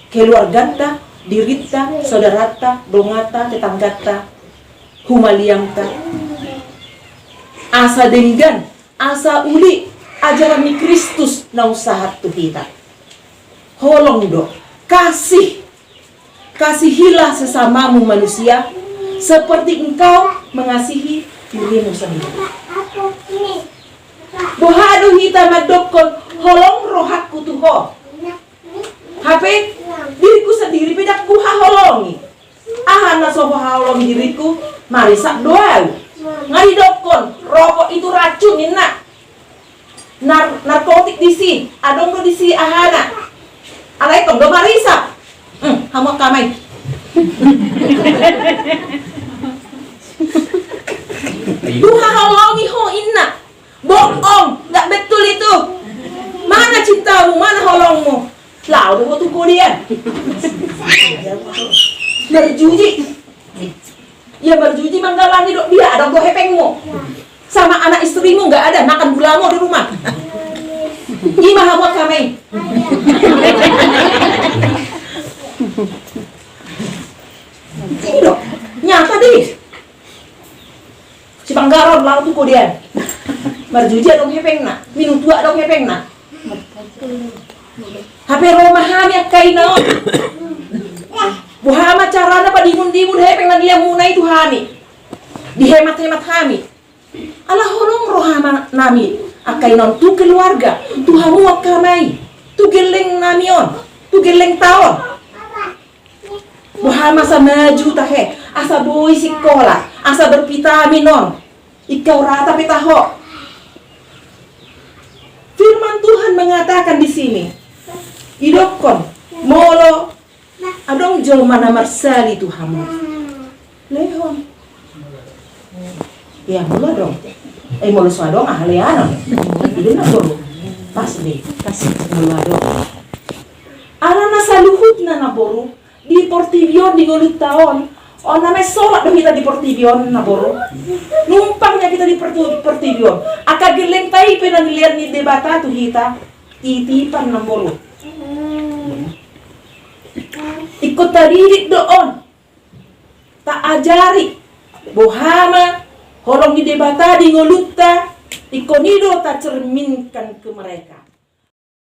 keluargata, dirita, saudarata, dongata, tetanggata, humaliamta. Asa denggan, asa uli, ajaran ni Kristus na usahat tu kita. Holong do, kasihilah sesamamu manusia, seperti engkau mengasihi dirimu sendiri. Bohado hita madokon holong rohakku tuho. Hape diriku sendiri pedak kuha holongi. Ahana soho holongi diriku, marisak doau. Ngari dokon, rokok itu racun inna. Narkotik disi, adong do disi ahana. Alai tong do marisak. Hamu kamai. Duha holongi ho inna. Bohong, gak betul itu. Mana cintamu, mana holongmu? Lau tuh tuh dia. Berjuji. Ya berjuji manggalani dok dia ada do hepengmu. Sama anak istrimu nggak ada makan gulamu di rumah. Ima hamu kamai. Ini dok, nyata deh. Si Panggaron lau tuh dia. Berjuji dong hepengna, minum tua dong hepengna. Hape rumah kami kain naon. Buhama carana pa dimun-dimun hepeng na dia munay tuhani. Dihemat-hemat kami. Allah holong rohama nami akay non tu keluarga, tu hamu akamay, tu geleng namion, tu geleng taon. Buhama sa maju tahe, asa boy sikola, asa bervitamin non. Ikaw rata pitaho. Firman Tuhan mengatakan di sini, idokon, molo, adong jol mana marsali Tuhanmu. Lehon. Ya mula dong. Molo suadong ahlianon. Itu na dong. Pas deh, kasih mula dong. Arana saluhut na naboru di Portivion di ngulut tahun. Oh namanya sholat dong kita di Portivion naboru. Numpangnya kita di Portivion. Akar geleng tai penanilian ni debata tu kita. Titipan naboru. Ikut tadidik doon. Tak ajari. Bohama. Holong di debata di ngolukta. Ikonido tak cerminkan ke mereka.